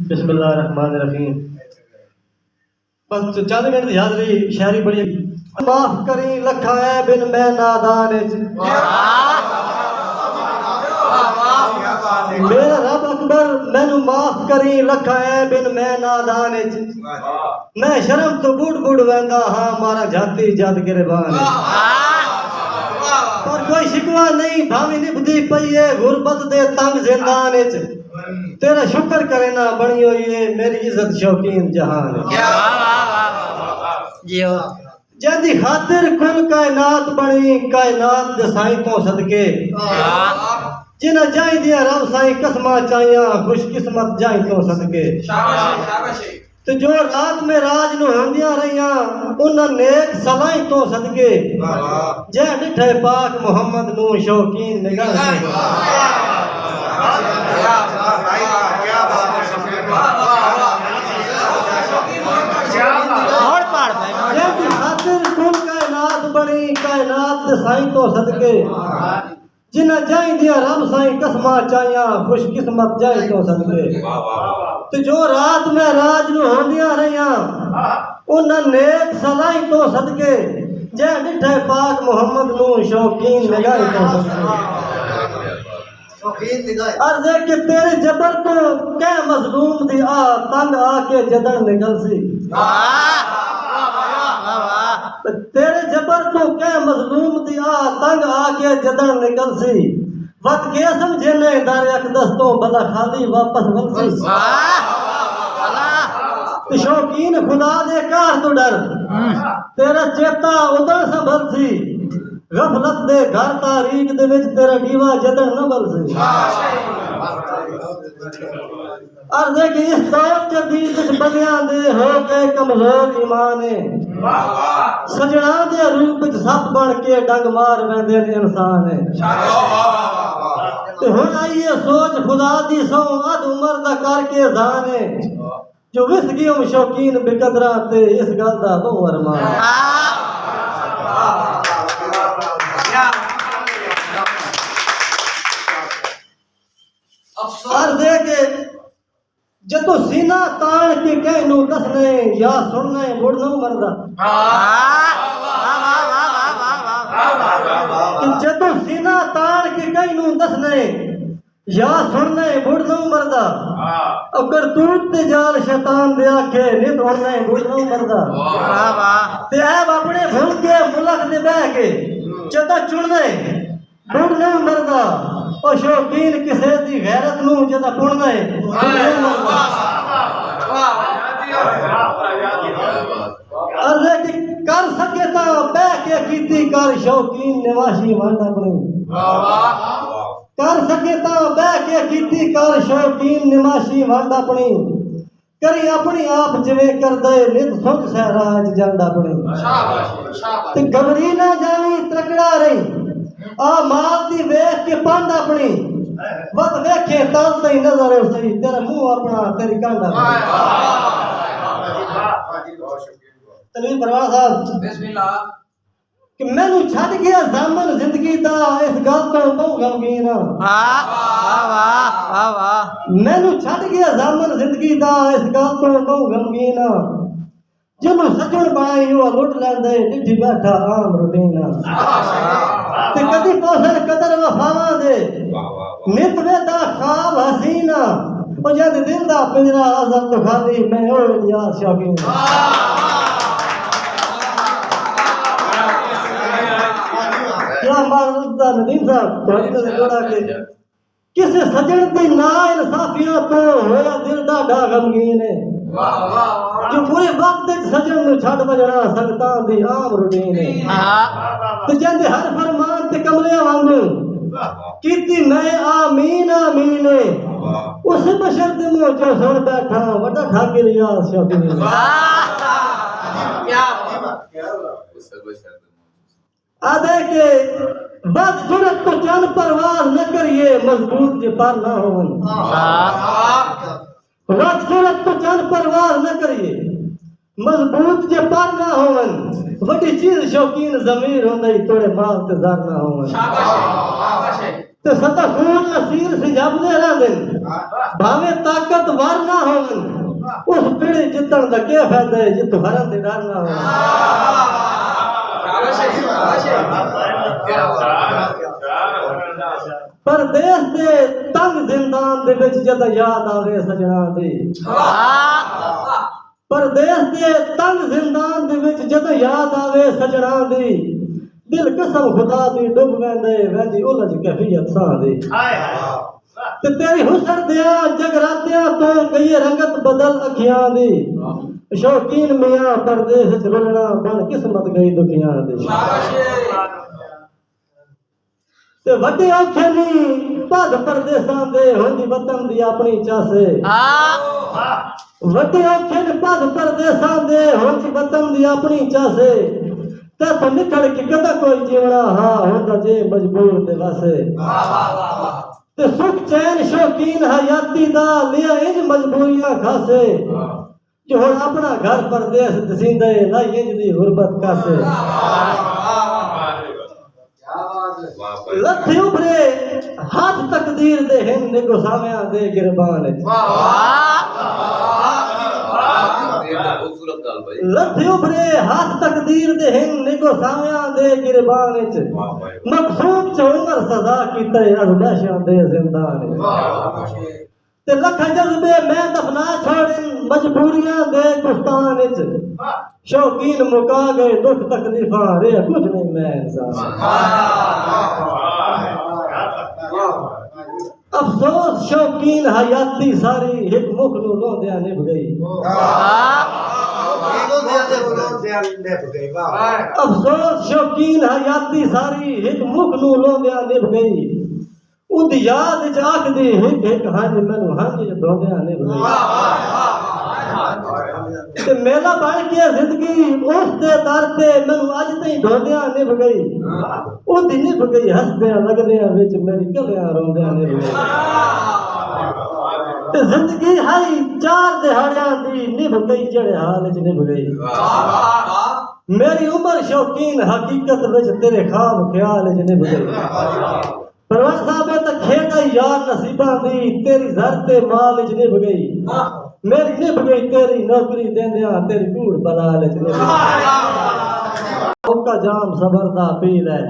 बिस्मिल्लाहिर्रहमानिर्रहीम। बस चंद मिनट की हाज़री शायरी बड़ी माफ करी लखा है बिन मैं नादान मेरा रब अकबर मैनू माफ करी लखा है बिन मैं नादान मैं शर्म तो बुड़ बुड़ वैंदा हाँ मारा जाती जद गिरबान पर कोई शिकवा नहीं भावी निभदी पई है गुरबत दे तंग जिंदान तेरा शुक्र करे ना बनी हुई है मेरी इज्जत शौकीन जहान जदी खातिर कुल कायनात बनी कायनात दे साईं तो सदके जिन्ना जाई दिया रब साईं कसमा चाहिया खुशकिस्मत जाई तो सदके तो जो रात में राज नु होंदियां रहियां उन्हां नेक सलाई तो सदके जे डिठे पाक मोहम्मद नु शौकीन निगाह बड़ी कायनात साईं तो सदके जिन्ना जाई दिया रब साईं कसमा चाहिया खुशकिस्मत जाई तो सदके तो जो रात में राज नु होंदियां रहियां उन्हां नेक सलाई तो सदके जे डिठे पाक मोहम्मद नु शौकीन निगाह तो सदके अर्ज़ है कि तेरे जबर तो कै मजलूम दी आ तंग आके जदन निकल सी तेरे जबर तो कै मजलूम दी आ तंग आके जदन निकल सी वक्त के समझे ने दारे अकदस तो भला खाली वापस वलसी तो शौकीन खुदा दे कार तो डर तेरा चेता उदर संभल सी गफलत दे घर तारीख दे विच तेरा दीवा जदन न बल सी अर्ज़ है कि इस दौर जदीद विच बंदियां दे हो गए कमजोर ईमान सजना दे रूप विच सप बन के डंग मार वैंदे ने इंसान ते हुण आईए सोच खुदा दी सौ अध उम्र दा करके जान जो विस गयो शौकीन बेकदरा ते इस गल दा बहु अरमान अर्ज़ है कि जतो सीना तान के कहनू दसने या सुनने मुड़नू मरदा जतो सीना तान के कहनू दसने या सुनने मुड़नू मरदा अगर तूत ते जाल शैतान दे आखे नित उड़ने मुड़नू मरदा ते ऐब अपने भूल के मुलक दे बह के जदा चुनने मुड़नू मरदा ओ शौकीन किसे दी गैरत नू जदा पुणना है अर्ज़ है कि कर सके ता बह के कीती कर शौकीन निवासी वांडा बनी कर सके ता बह के कीती कर शौकीन निवासी वांडा बनी करी अपनी आप जिवे कर दे नित सुख सहराज जांडा बनी ते घबरी ना जावी त्रकड़ा रही आ माल दी वेख के पांड अपनी वत वेखे तल तई नजर सही तेरा मुंह अपना तेरी कांडा तनवीर परवाना साहब बिस्मिल्लाह कि मैनू छड़ गया ज़ामन जिंदगी दा इस गल तो बहु गमगीन मैनू छड़ गया ज़ामन जिंदगी दा इस गल तो बहु गमगीन जिन्नू सजण बनाई वो लुट लैंदे डिठी बैठा आम रूटीन ते कदी पोसन कदर वफावां दे नित वेदा ख्वाब हसीना ओ जद दिल दा पिंजरा अज़ल तो खाली मैं ओ यार शौकीन क्या मारदा नदीम साहब तोड़ी ने जोड़ा के किसे सजण दी ना इंसाफियां तो होया दिल दा गमगीन है जो पूरे वक्त सजन नु छड़ बजना संगतां दी आम रूटीन ते जंदे हर फरमान ते कमले वांगू कीती मैं आमीन आमीन उस बशर दे मुंह चो सुन बैठा वड्डा ठाके रियाज शौकीन क्या आदे के बद जुरत तो चन परवाज न करिए मजबूत जे पर ना होवन रत सूरत तो चंद परवाज न करिए मजबूत जे पर ना होवन वडी चीज शौकीन जमीर होंदई तोड़े माल ते ज़र ना होवन ते सदा खून असीर सिजाबदे रहंदे भावे ताकतवर ना होवन उस पीढ़ी जितन दा क्या फायदा है जित हरन दे डर ना हो परदेस दे तंग जिंदान दे विच जद याद आवे सजना दी परदेस दे तंग जिंदान दे विच जद याद आवे सजना दी दिल कसम खुदा दी डुब वेंदी उलझ कैफियत सा दी ते तेरी हुस्न दिया जगरातियां तो गई रंगत बदल अखियां दी शौकीन मियां परदेस च रुलना बन किस्मत गई दुखियां दी ते वड्डे औखे नी पद परदेसां दे होंदी वतन दी अपनी चासे वड्डे औखे नी पद परदेसां दे होंदी वतन दी अपनी चासे ते तो निकल के कदा कोई जीवना हा होंदा जे मजबूर दे वासे ते सुख चैन शौकीन हयाती दा लिया इंज मजबूरियां खासे जो हुण अपना घर परदेस दसींदे लाई इंज दी गुरबत कासे लथे उभरे हाथ तकदीर दे हिन निगो सामियां दे गिरबान लथे उभरे हाथ तकदीर दे हिन निगो सामियां दे गिरबान मखसूम च उमर सजा कीते अज़मैशां दे जिंदान ते लख जज्बे मैं दफना छोड़न मजबूरियां दे गुस्तान शौकीन मुका गए दुख तकलीफां रे कुछ नहीं मैं इंसान अफसोस शौकीन हयाती सारी एक मुख नू लोंदियां निभ गई अफसोस शौकीन हयाती सारी एक मुख नू लोंदियां निभ गई उदी याद च आखदी हिक हिक हंज मैनू हंज धोंदियां निभ गई ते मेला बन के जिंदगी उस दे दर ते मैनू अज तई धोंदियां निभ गई उदी निभ गई हसदियां लगदियां विच मेरी कलियां रोंदियां निभ गई ते जिंदगी हरी चार दिहाड़ियां दी निभ गई जड़े हाल च निभ गई मेरी उम्र शौकीन हकीकत विच तेरे ख्वाब ख्याल च निभ गई परवान साहब तक खेड़ा यार नसीबां दी तेरी जर ते माल च निभ गई मेरी निभ गई तेरी नौकरी देंदियां तेरी कूड़ बलाल च निभ गई ओका जाम सबर दा पी लै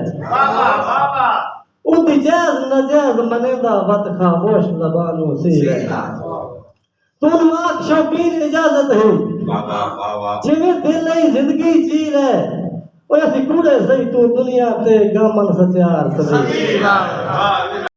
उदी जैज़ नजैज़ मनेंदा वत खामोश ज़बानों सी लै तू आख शौकीन इजाजत है जिवें दिल ही जिंदगी जी लै ओए असी कूड़े सही तू दुनिया ते गमन सचार सही